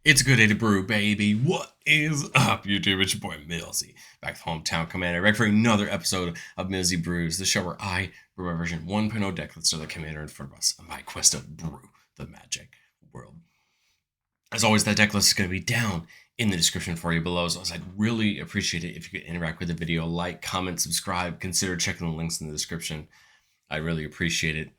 It's a good day to brew, baby. What is up, YouTube? It's your boy Millsy, back with Hometown Commander, back for another episode of Millsy Brews, the show where I brew my version 1.0 deck lists of the commander in front of us on my quest to brew the magic world. As always, that deck list is going to be down in the description for you below, so I'd really appreciate it if you could interact with the video, like, comment, subscribe, consider checking the links in the description. I really appreciate it.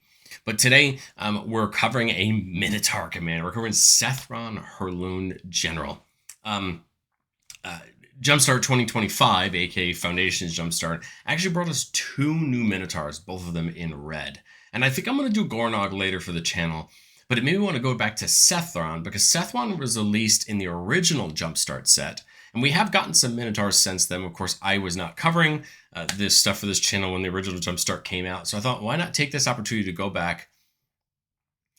But today, we're covering a Minotaur commander. We're covering Sethron Hurloon General. Jumpstart 2025, aka Foundations Jumpstart, actually brought us two new Minotaurs, both of them in red. And I think I'm going to do Gornog later for the channel, but it made me want to go back to Sethron, because Sethron was released in the original Jumpstart set. And we have gotten some Minotaurs since then. Of course, I was not covering this stuff for this channel when the original Jumpstart came out. So I thought, why not take this opportunity to go back,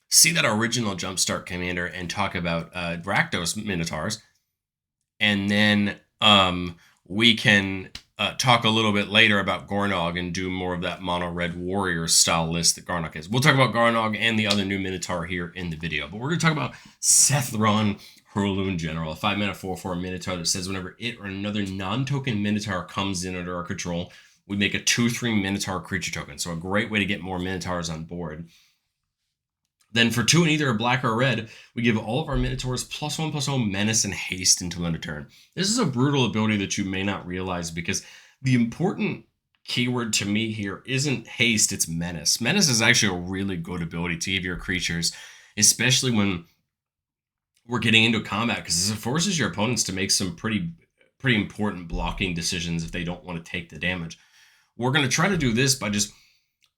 see that original Jumpstart commander, and talk about Rakdos Minotaurs. And then we can talk a little bit later about Gornog and do more of that mono red warrior style list that Gornog is. We'll talk about Gornog and the other new Minotaur here in the video. But we're going to talk about Sethron Hurloon General, a 5-mana 4/4 Minotaur that says whenever it or another non-token Minotaur comes in under our control, we make a 2/3 Minotaur creature token. So a great way to get more Minotaurs on board. Then for 2 in either a black or a red, we give all of our Minotaurs +1/+0 menace and haste until end of turn. This is a brutal ability that you may not realize, because the important keyword to me here isn't haste, it's menace. Menace is actually a really good ability to give your creatures, especially when we're getting into combat, because it forces your opponents to make some pretty important blocking decisions if they don't want to take the damage. We're going to try to do this by just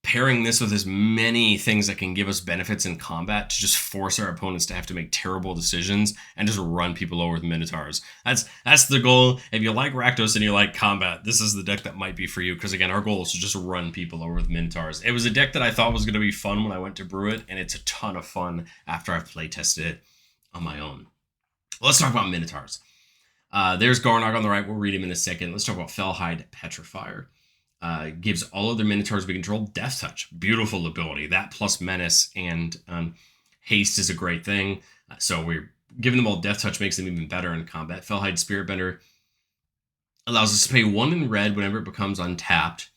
pairing this with as many things that can give us benefits in combat to just force our opponents to have to make terrible decisions and just run people over with Minotaurs. That's the goal. If you like Rakdos and you like combat, this is the deck that might be for you, because again, our goal is to just run people over with Minotaurs. It was a deck that I thought was going to be fun when I went to brew it, and it's a ton of fun after I've playtested it on my own. Let's talk about Minotaurs. There's Gornog on the right. We'll read him in a second. Let's talk about Fellhide Petrifier. Gives all other Minotaurs we control Death Touch. Beautiful ability. That plus Menace and Haste is a great thing. So we're giving them all Death Touch, makes them even better in combat. Fellhide Spiritbender allows us to pay 1 in red whenever it becomes untapped.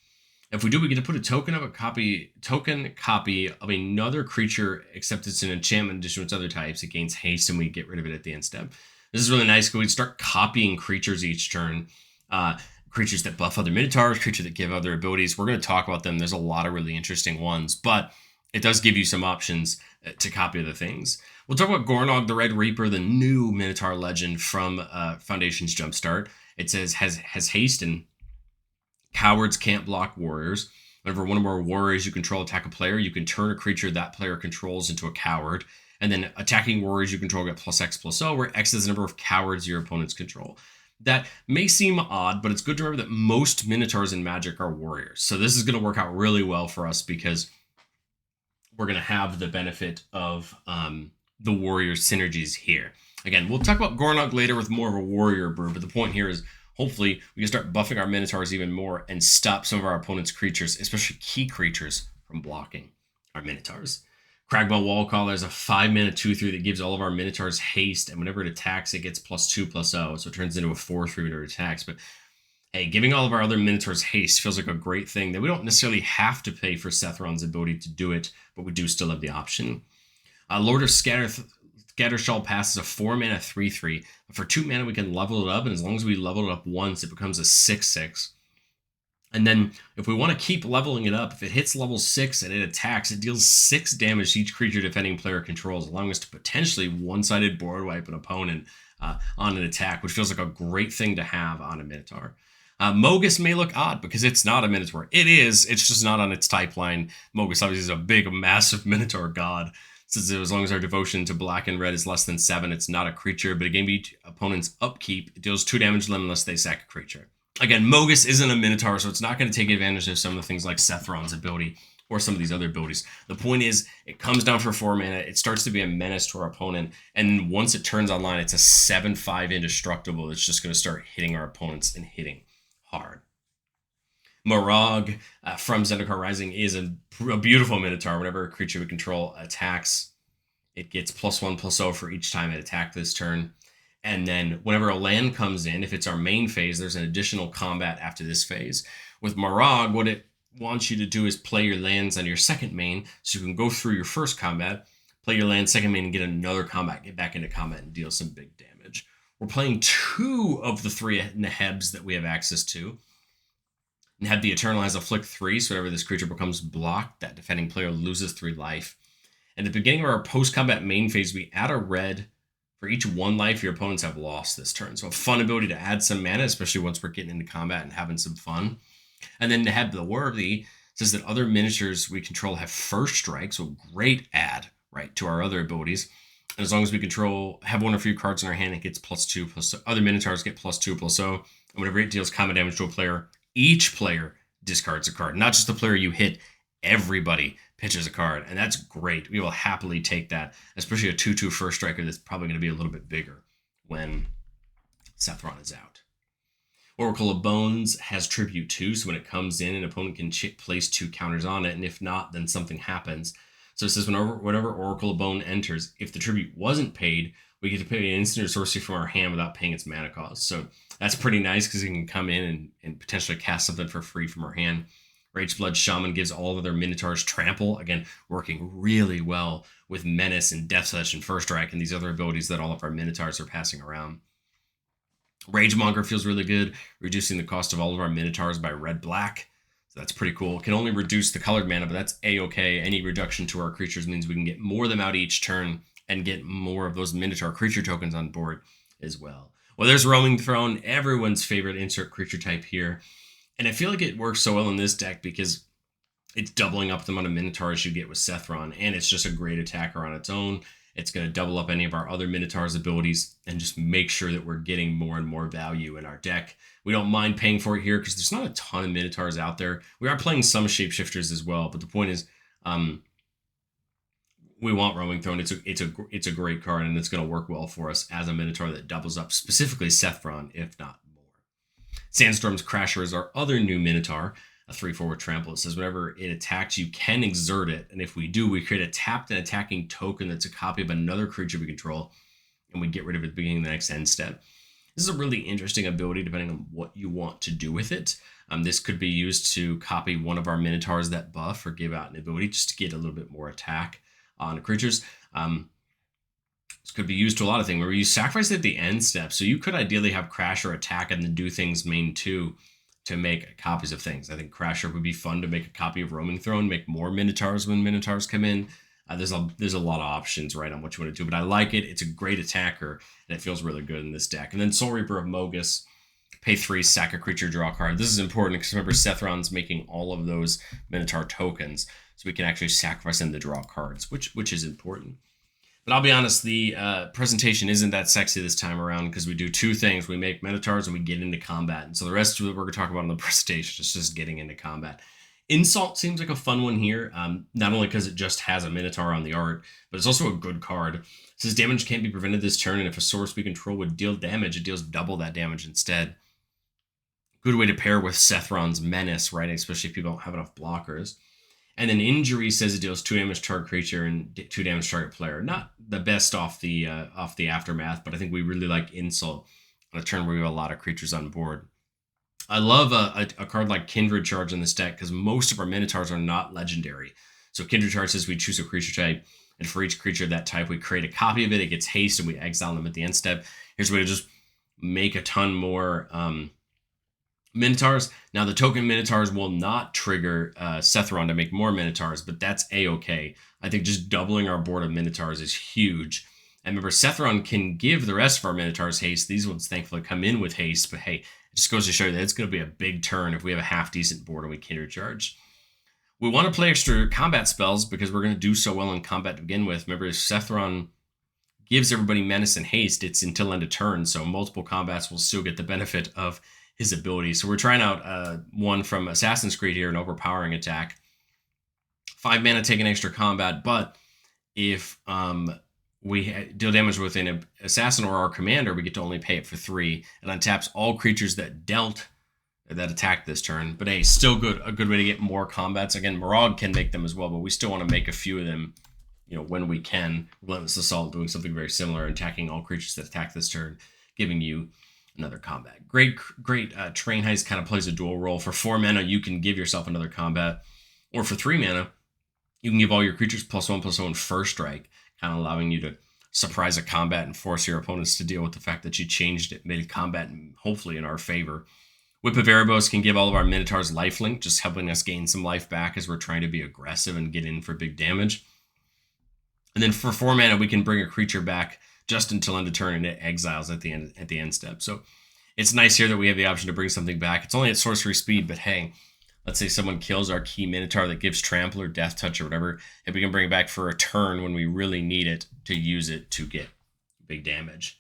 If we do, we get to put a token copy of another creature, except it's an enchantment addition with other types. It gains haste, and we get rid of it at the end step. This is really nice because we start copying creatures each turn. Creatures that buff other Minotaurs, creatures that give other abilities. We're going to talk about them. There's a lot of really interesting ones, but it does give you some options to copy other things. We'll talk about Gornog the Red Reaper, the new Minotaur legend from Foundations Jumpstart. It says has haste, and cowards can't block warriors. Whenever one of our warriors you control attack a player, you can turn a creature that player controls into a coward. And then attacking warriors you control get +X/+0, where X is the number of cowards your opponents control. That may seem odd, but it's good to remember that most Minotaurs in Magic are warriors. So this is going to work out really well for us, because we're going to have the benefit of the warrior synergies here. Again, we'll talk about Gornog later with more of a warrior brew, but the point here is hopefully we can start buffing our Minotaurs even more and stop some of our opponent's creatures, especially key creatures, from blocking our Minotaurs. Cragbell Wallcaller is a 5-mana 2/3 that gives all of our Minotaurs haste, and whenever it attacks, it gets +2/+0, so it turns into a 4/3 whenever it attacks. But hey, giving all of our other Minotaurs haste feels like a great thing that we don't necessarily have to pay for Sethron's ability to do it, but we do still have the option. Lord of Scattershall Pass is a 4-mana 3/3. For 2 mana, we can level it up, and as long as we level it up once, it becomes a 6/6. And then if we want to keep leveling it up, if it hits level 6 and it attacks, it deals 6 damage to each creature defending player controls, allowing us to potentially one-sided board wipe an opponent on an attack, which feels like a great thing to have on a Minotaur. Mogus may look odd because it's not a Minotaur. It is, it's just not on its type line. Mogus obviously is a big, massive Minotaur god. Since as long as our devotion to black and red is less than 7, it's not a creature, but again, each opponent's upkeep, it deals 2 damage to them unless they sack a creature. Again, Mogus isn't a Minotaur, so it's not going to take advantage of some of the things like Sethron's ability or some of these other abilities. The point is, it comes down for 4 mana, it starts to be a menace to our opponent, and once it turns online, it's a 7/5 indestructible that's just going to start hitting our opponents and hitting hard. Morag from Zendikar Rising is a beautiful Minotaur. Whenever a creature we control attacks, It gets +1/+0 for each time it attacked this turn. And then whenever a land comes in, if it's our main phase, there's an additional combat after this phase. With Marag, what it wants you to do is play your lands on your second main, so you can go through your first combat, play your land second main, and get another combat, get back into combat, and deal some big damage. We're playing 2 of the 3 Nehebs that we have access to. Neheb the Eternal has a flick 3, so whenever this creature becomes blocked, that defending player loses 3 life. At the beginning of our post-combat main phase, we add a red for each 1 life your opponents have lost this turn. So a fun ability to add some mana, especially once we're getting into combat and having some fun. And then Neheb the Worthy says that other miniatures we control have first strike, so great add, right, to our other abilities. And as long as we have 1 or few cards in our hand, it gets +2/+0. Other Minotaurs get +2/+0. And whenever it deals combat damage to a player, each player discards a card. Not just the player you hit, everybody pitches a card. And that's great. We will happily take that, especially a 2/2 first striker that's probably going to be a little bit bigger when Sethron is out. Oracle of Bones has Tribute 2, so when it comes in, an opponent can place 2 counters on it, and if not, then something happens. So it says whenever Oracle of Bone enters, if the tribute wasn't paid, we get to pay an instant or sorcery from our hand without paying its mana cost. So that's pretty nice because it can come in and potentially cast something for free from our hand. Rageblood Shaman gives all of their Minotaurs Trample, again, working really well with Menace and Death Touch and First Strike and these other abilities that all of our Minotaurs are passing around. Ragemonger feels really good, reducing the cost of all of our Minotaurs by red-black. So that's pretty cool. It can only reduce the colored mana, but that's A-okay. Any reduction to our creatures means we can get more of them out each turn and get more of those Minotaur creature tokens on board as well. Well, there's Roaming Throne, everyone's favorite insert creature type here. And I feel like it works so well in this deck because it's doubling up the amount of Minotaurs you get with Sethron, and it's just a great attacker on its own. It's going to double up any of our other Minotaurs' abilities and just make sure that we're getting more and more value in our deck. We don't mind paying for it here because there's not a ton of Minotaurs out there. We are playing some Shapeshifters as well, but the point is we want Roaming Throne. It's a great card, and it's going to work well for us as a Minotaur that doubles up, specifically Sethron, if not more. Sandstorm's Crasher is our other new Minotaur, a 3/4 trample. It says whenever it attacks, you can exert it. And if we do, we create a tapped and attacking token that's a copy of another creature we control, and we get rid of it at the beginning of the next end step. This is a really interesting ability depending on what you want to do with it. This could be used to copy one of our Minotaurs that buff or give out an ability just to get a little bit more attack on creatures. This could be used to a lot of things where you sacrifice it at the end step. So you could ideally have Crasher attack and then do things main 2 to make copies of things. I think Crasher would be fun to make a copy of Roaming Throne, make more Minotaurs when Minotaurs come in. There's a lot of options, right, on what you want to do, but I like it. It's a great attacker, and it feels really good in this deck. And then Soul Reaper of Mogus, pay 3, sack a creature, draw a card. This is important because remember, Sethron's making all of those Minotaur tokens, so we can actually sacrifice them to draw cards, which is important. But I'll be honest, the presentation isn't that sexy this time around because we do 2 things. We make Minotaurs and we get into combat. And so the rest of it we're going to talk about in the presentation is just getting into combat. Insult seems like a fun one here, not only because it just has a Minotaur on the art, but it's also a good card. It says damage can't be prevented this turn, and if a source we control would deal damage, it deals double that damage instead. Good way to pair with Sethron's Menace, right? Especially if people don't have enough blockers. And then Injury says it deals 2 damage target creature and 2 damage target player. Not the best off the aftermath, but I think we really like Insult on a turn where we have a lot of creatures on board. I love a card like Kindred Charge in this deck because most of our Minotaurs are not legendary. So Kindred Charge says we choose a creature type, and for each creature of that type, we create a copy of it. It gets haste, and we exile them at the end step. Here's a way to just make a ton more Minotaurs. Now, the token Minotaurs will not trigger Sethron to make more Minotaurs, but that's A-okay. I think just doubling our board of Minotaurs is huge. And remember, Sethron can give the rest of our Minotaurs haste. These ones, thankfully, come in with haste, but hey, it just goes to show you that it's going to be a big turn if we have a half-decent board and we Kindred Charge. We want to play extra combat spells because we're going to do so well in combat to begin with. Remember, Sethron gives everybody Menace and haste. It's until end of turn, so multiple combats will still get the benefit of his ability. So we're trying out one from Assassin's Creed here, an overpowering attack. 5 mana, take an extra combat, but if we deal damage with an assassin or our commander, we get to only pay it for 3. It untaps all creatures that attacked this turn. But hey, still good. A good way to get more combats. Again, Marag can make them as well, but we still want to make a few of them when we can, Relentless Assault doing something very similar, attacking all creatures that attack this turn, giving you another combat. Great Train Heist kind of plays a dual role. For 4 mana, you can give yourself another combat, or for 3 mana, you can give all your creatures +1/+1 first strike, kind of allowing you to surprise a combat and force your opponents to deal with the fact that you changed it mid-combat, and hopefully in our favor. Whip of Erebos can give all of our Minotaurs lifelink, just helping us gain some life back as we're trying to be aggressive and get in for big damage. And then for 4 mana, we can bring a creature back just until end of turn, and it exiles at the end step. So it's nice here that we have the option to bring something back. It's only at sorcery speed, but hey, let's say someone kills our key Minotaur that gives Trample or Death Touch or whatever, and we can bring it back for a turn when we really need it to use it to get big damage.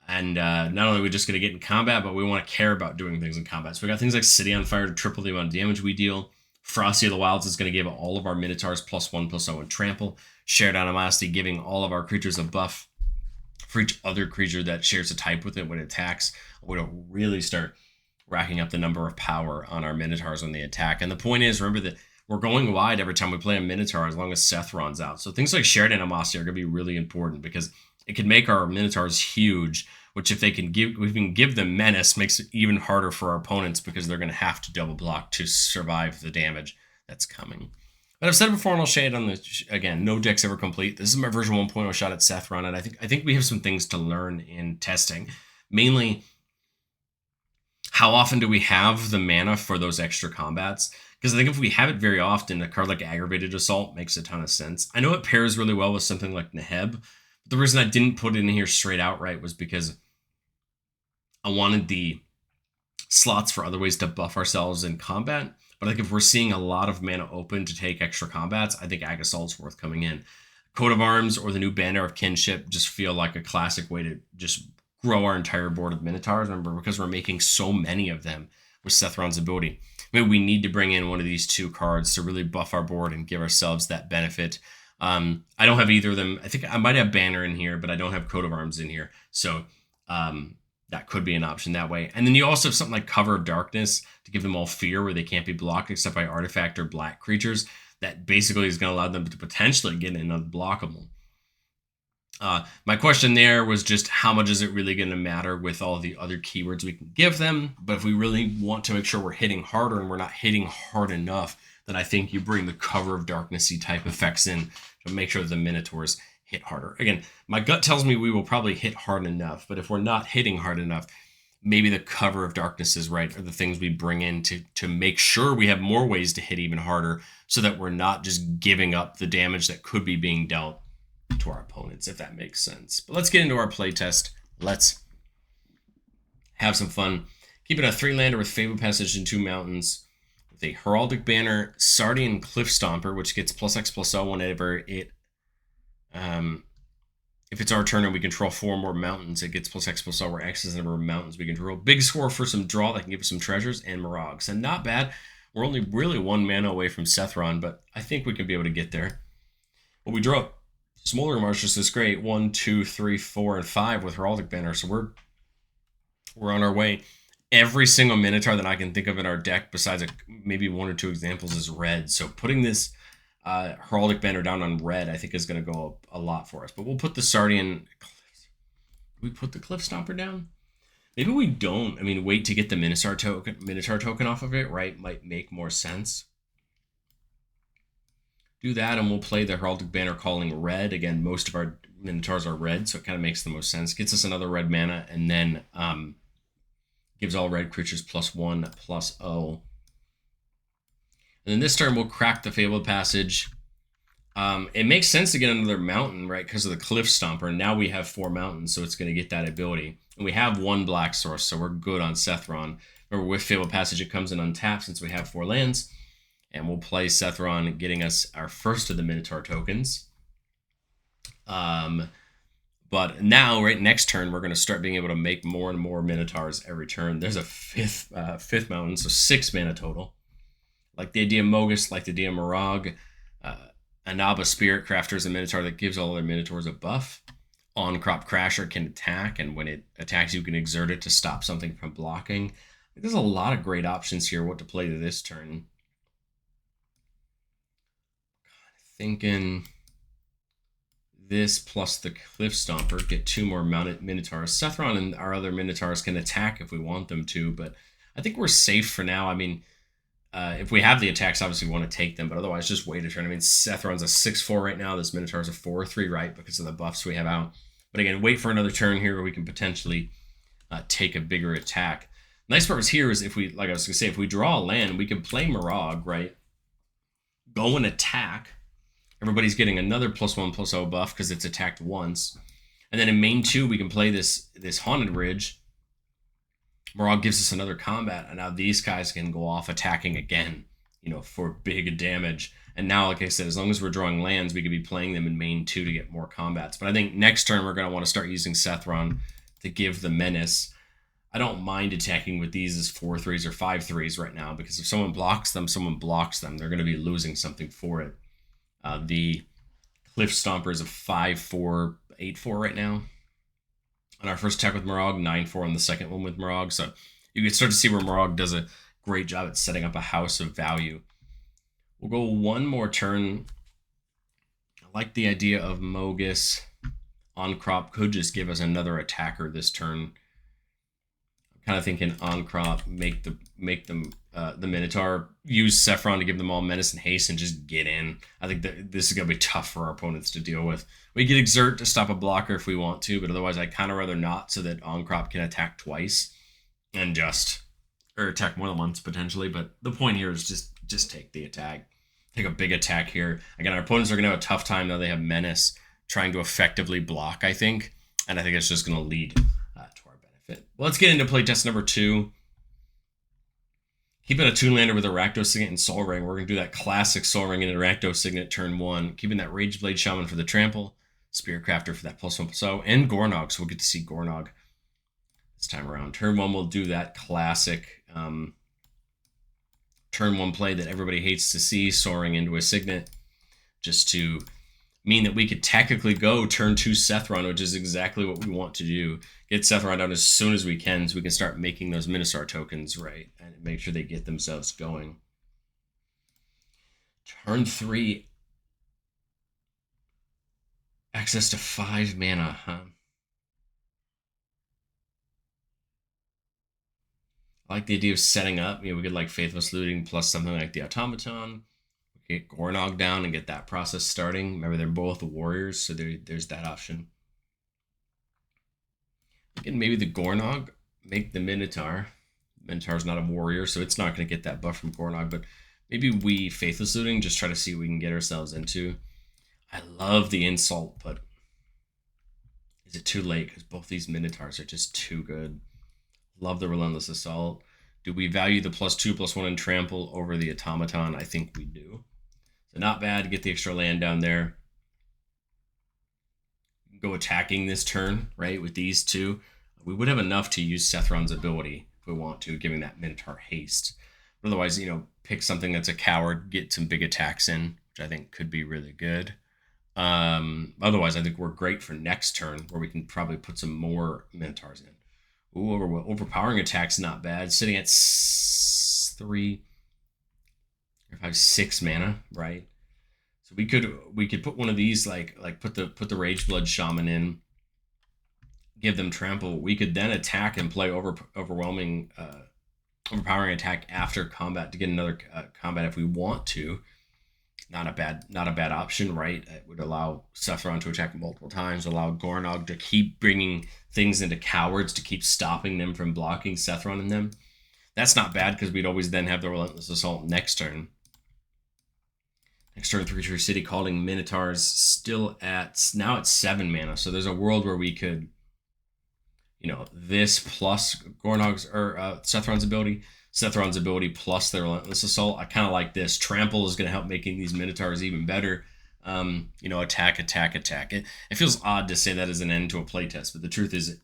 And not only are we just going to get in combat, but we want to care about doing things in combat. So we got things like City on Fire to triple the amount of damage we deal. Frosty of the Wilds is going to give all of our Minotaurs +1/+0 and Trample. Shared Animosity, giving all of our creatures a buff for each other creature that shares a type with it when it attacks. We'll really start racking up the number of power on our Minotaurs when they attack. And the point is, remember that we're going wide every time we play a Minotaur as long as Sethron's out. So things like Shared Animosity are going to be really important because it can make our Minotaurs huge, which if we can give them Menace, makes it even harder for our opponents because they're going to have to double block to survive the damage that's coming. But I've said it before, and I'll say it on the again. No deck's ever complete. This is my version 1.0 shot at Sethron, and I think we have some things to learn in testing. Mainly, how often do we have the mana for those extra combats? Because I think if we have it very often, a card like Aggravated Assault makes a ton of sense. I know it pairs really well with something like Neheb, but the reason I didn't put it in here straight outright was because I wanted the slots for other ways to buff ourselves in combat. But I think if we're seeing a lot of mana open to take extra combats, I think Ag Assault's worth coming in. Coat of Arms or the new Banner of Kinship just feel like a classic way to just grow our entire board of Minotaurs. Remember, because we're making so many of them with Sethron's ability. Maybe we need to bring in one of these 2 cards to really buff our board and give ourselves that benefit. I don't have either of them. I think I might have Banner in here, but I don't have Coat of Arms in here. So that could be an option that way. And then you also have something like Cover of Darkness to give them all fear where they can't be blocked except by artifact or black creatures. That basically is going to allow them to potentially get in unblockable. My question there was just how much is it really going to matter with all the other keywords we can give them? But if we really want to make sure we're hitting harder and we're not hitting hard enough, then I think you bring the Cover of Darkness-y type effects in to make sure the Minotaurs hit harder. Again, my gut tells me we will probably hit hard enough, but if we're not hitting hard enough, maybe the Cover of Darkness is right, or the things we bring in to make sure we have more ways to hit even harder so that we're not just giving up the damage that could be being dealt to our opponents, if that makes sense. But let's get into our playtest. Let's have some fun. Keep it a 3-lander with Fable Passage and 2 mountains, with a Heraldic Banner, Sardian Cliff Stomper, which gets +X/+0 whenever it if it's our turn and we control 4 more mountains, it gets +X/+0, where X is the number of mountains we control. Big score for some draw that can give us some treasures and Mirages. And not bad. We're only really 1 mana away from Sethron, but I think we can be able to get there. Well, we draw Smolder Marches is great. 1, 2, 3, 4, and 5 with Heraldic Banner. So we're on our way. Every single Minotaur that I can think of in our deck, besides maybe 1 or 2 examples, is red. So putting this Heraldic Banner down on red, I think, is going to go a lot for us. But we'll put the Sardian... we put the Cliff Stomper down? Maybe we don't. I mean, wait to get the Minotaur token off of it, right? Might make more sense. Do that, and we'll play the Heraldic Banner calling red. Again, most of our Minotaurs are red, so it kind of makes the most sense. Gets us another red mana, and then gives all red creatures +1/+0. And then this turn, we'll crack the Fabled Passage. It makes sense to get another mountain, right, because of the Cliff Stomper. Now we have 4 mountains, so it's going to get that ability. And we have 1 black source, so we're good on Sethron. Remember, with Fabled Passage, it comes in untapped since we have 4 lands. And we'll play Sethron, getting us our first of the Minotaur tokens. But now, right next turn, we're going to start being able to make more and more Minotaurs every turn. There's a fifth mountain, so 6 mana total. Like the idea of Mogus, like the idea of Mirage. Anaba Spirit Crafter is a Minotaur that gives all other Minotaurs a buff. On-Crop Crasher can attack, and when it attacks, you can exert it to stop something from blocking. There's a lot of great options here what to play to this turn. Thinking this plus the Cliff Stomper, get 2 more mounted Minotaurs. Sethron and our other Minotaurs can attack if we want them to, but I think we're safe for now. I mean, if we have the attacks, obviously we want to take them, but otherwise just wait a turn. I mean, Sethron's a 6-4 right now. This Minotaur's a 4-3, right, because of the buffs we have out. But again, wait for another turn here where we can potentially take a bigger attack. Nice part is here is if we, like I was going to say, if we draw a land, we can play Mirage, right? Go and attack. Everybody's getting another +1/+0 buff because it's attacked once. And then in main 2, we can play this Haunted Ridge. Mirage gives us another combat, and now these guys can go off attacking again, you know, for big damage. And now, like I said, as long as we're drawing lands, we could be playing them in main 2 to get more combats. But I think next turn we're going to want to start using Sethron to give the menace. I don't mind attacking with these as 4-3s or 5-3s right now, because if someone blocks them, someone blocks them. They're going to be losing something for it. The Cliff Stomper is a 5-4, 8-4 right now. On our first attack with Mirage, 9-4 on the second one with Mirage. So you can start to see where Mirage does a great job at setting up a house of value. We'll go one more turn. I like the idea of Mogus on crop could just give us another attacker this turn. I'm kind of thinking on crop, make them the Minotaur, use Sethron to give them all menace and haste and just get in. I think that this is going to be tough for our opponents to deal with. We can exert to stop a blocker if we want to, but otherwise I'd kind of rather not, so that on crop can attack twice and or attack more than once potentially. But the point here is just take the attack. Take a big attack here. Again, our opponents are going to have a tough time now. They have menace trying to effectively block, I think. And I think it's just going to lead to our benefit. Well, let's get into playtest number 2. Keeping a Toonlander with a Rakdos Signet and Soul Ring. We're going to do that classic Soul Ring and a Rakdos Signet turn 1. Keeping that Rageblade Shaman for the trample. Spirit Crafter for that +1/+0. And Gornog, so we'll get to see Gornog this time around. Turn 1 we'll do that classic turn 1 play that everybody hates to see. Soaring into a Signet. Just to mean that we could technically go turn 2 Sethron, which is exactly what we want to do. Get Sethron down as soon as we can so we can start making those Minotaur tokens, right? And make sure they get themselves going. Turn 3. Access to 5 mana, huh? I like the idea of setting up. You know, we could like Faithless Looting plus something like the Automaton. Get Gornog down and get that process starting. Remember, they're both warriors, so there's that option. Again, maybe the Gornog, make the Minotaur. Minotaur's not a warrior, so it's not going to get that buff from Gornog, but maybe we Faithless Looting, just try to see what we can get ourselves into. I love the Insult, but is it too late? Because both these Minotaurs are just too good. Love the Relentless Assault. Do we value the +2/+1 and Trample over the Automaton? I think we do. So not bad to get the extra land down there. Go attacking this turn, right, with these two. We would have enough to use Sethron's ability if we want to, giving that Minotaur haste. But otherwise, you know, pick something that's a coward, get some big attacks in, which I think could be really good. Otherwise, I think we're great for next turn, where we can probably put some more Minotaurs in. Ooh, overpowering attack's not bad. Sitting at 3 or 5, 6 mana, right? So we could put one of these, like put the Rageblood Shaman in, give them trample. We could then attack and play overpowering attack after combat to get another combat if we want to. Not a bad option, right? It would allow Sethron to attack multiple times, allow Gornog to keep bringing things into cowards to keep stopping them from blocking Sethron and them. That's not bad, because we'd always then have the Relentless Assault next turn. Next turn, 3/3 City Calling Minotaurs, still now at 7 mana. So there's a world where we could, you know, this plus Gornog's or Sethron's ability plus the Relentless Assault. I kind of like this. Trample is going to help making these Minotaurs even better. You know, attack. It feels odd to say that as an end to a playtest, but the truth is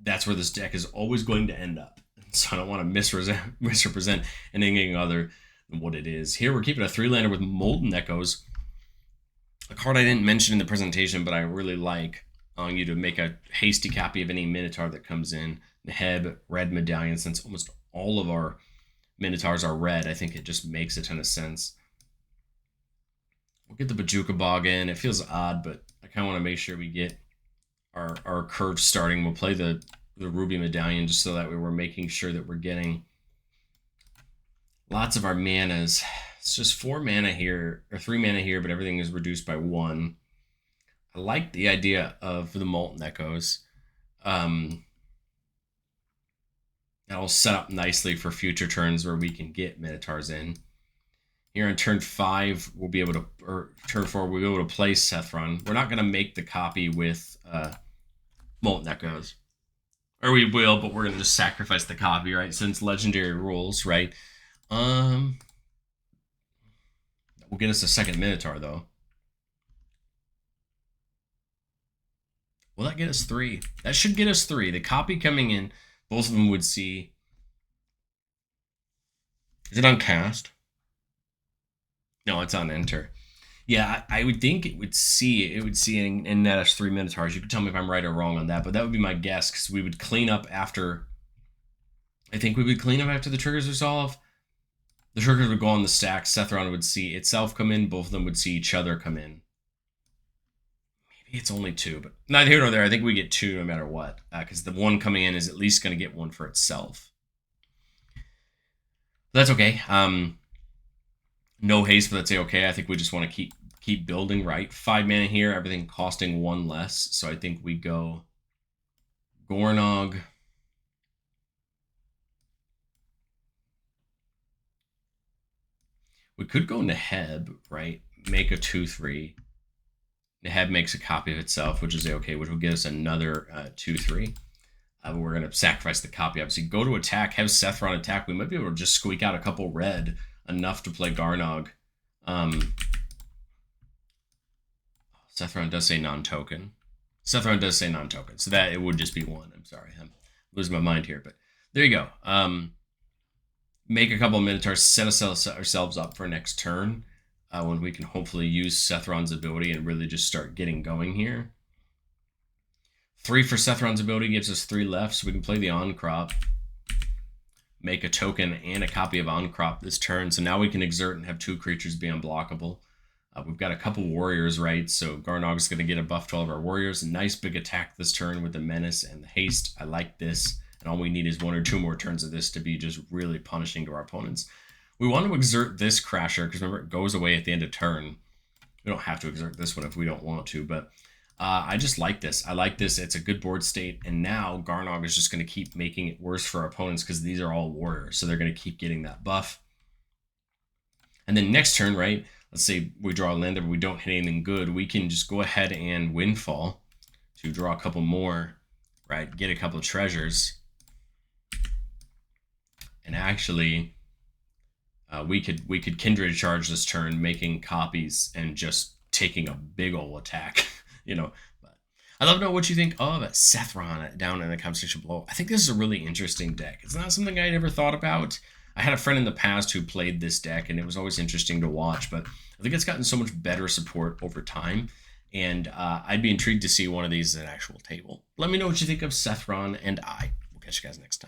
that's where this deck is always going to end up. So I don't want to misrepresent anything other than what it is. Here we're keeping a 3-lander with Molten Echoes. A card I didn't mention in the presentation, but I really like, allowing you to make a hasty copy of any Minotaur that comes in. The Heb, red medallion, since almost all of our Minotaurs are red, I think it just makes a ton of sense. We'll get the Bajuka Bog in. It feels odd, but I kind of want to make sure we get our curve starting. We'll play the Ruby Medallion just so that way we're making sure that we're getting lots of our manas. It's just 4 mana here, or 3 mana here, but everything is reduced by 1. I like the idea of the Molten Echoes. That'll set up nicely for future turns where we can get Minotaurs in. Here on turn 5, we'll be able to, or turn 4, we'll be able to play Sethron. We're not going to make the copy with Molten Echoes. Or we will, but we're going to just sacrifice the copy, right? Since legendary rules, right? Will get us a second Minotaur, though. Will that get us 3? That should get us 3. The copy coming in, both of them would see. Is it on cast? No, it's on enter. Yeah, I would think it would see and net us 3 Minotaurs. You can tell me if I'm right or wrong on that, but that would be my guess, because we would clean up after. I think we would clean up after the triggers resolve. The triggers would go on the stack. Sethron would see itself come in. Both of them would see each other come in. Maybe it's only 2, but neither here nor there. I think we get 2 no matter what, because the one coming in is at least going to get 1 for itself. That's okay. No haste, but that's okay. I think we just want to keep building, right? 5 mana here, everything costing 1 less. So I think we go Gornog. We could go Neheb, right? Make a 2/3. Neheb makes a copy of itself, which is okay, which will get us another 2/3. But we're going to sacrifice the copy, obviously. Go to attack, have Sethron attack. We might be able to just squeak out a couple red, enough to play Garnog. Sethron does say non-token. Sethron does say non-token, so that it would just be 1. I'm sorry, I'm losing my mind here, but there you go. Make a couple of Minotaurs, set ourselves up for next turn, when we can hopefully use Sethron's ability and really just start getting going here. 3 for Sethron's ability gives us 3 left, so we can play the On-Crop, make a token and a copy of On-Crop this turn. So now we can exert and have 2 creatures be unblockable. We've got a couple warriors, right? So Garnog's going to get a buff to all of our warriors. A nice big attack this turn with the Menace and the Haste. I like this. And all we need is 1 or 2 more turns of this to be just really punishing to our opponents. We want to exert this Crasher, because remember, it goes away at the end of turn. We don't have to exert this one if we don't want to, but I just like this. I like this. It's a good board state, and now Garnog is just going to keep making it worse for our opponents because these are all warriors, so they're going to keep getting that buff. And then next turn, right, let's say we draw a lander, but we don't hit anything good. We can just go ahead and Windfall to draw a couple more, right, get a couple of treasures. And actually, we could Kindred Charge this turn, making copies and just taking a big ol' attack, you know. But I'd love to know what you think of Sethron down in the comment section below. I think this is a really interesting deck. It's not something I'd ever thought about. I had a friend in the past who played this deck, and it was always interesting to watch, but I think it's gotten so much better support over time, and I'd be intrigued to see one of these at an actual table. Let me know what you think of Sethron, and I will catch you guys next time.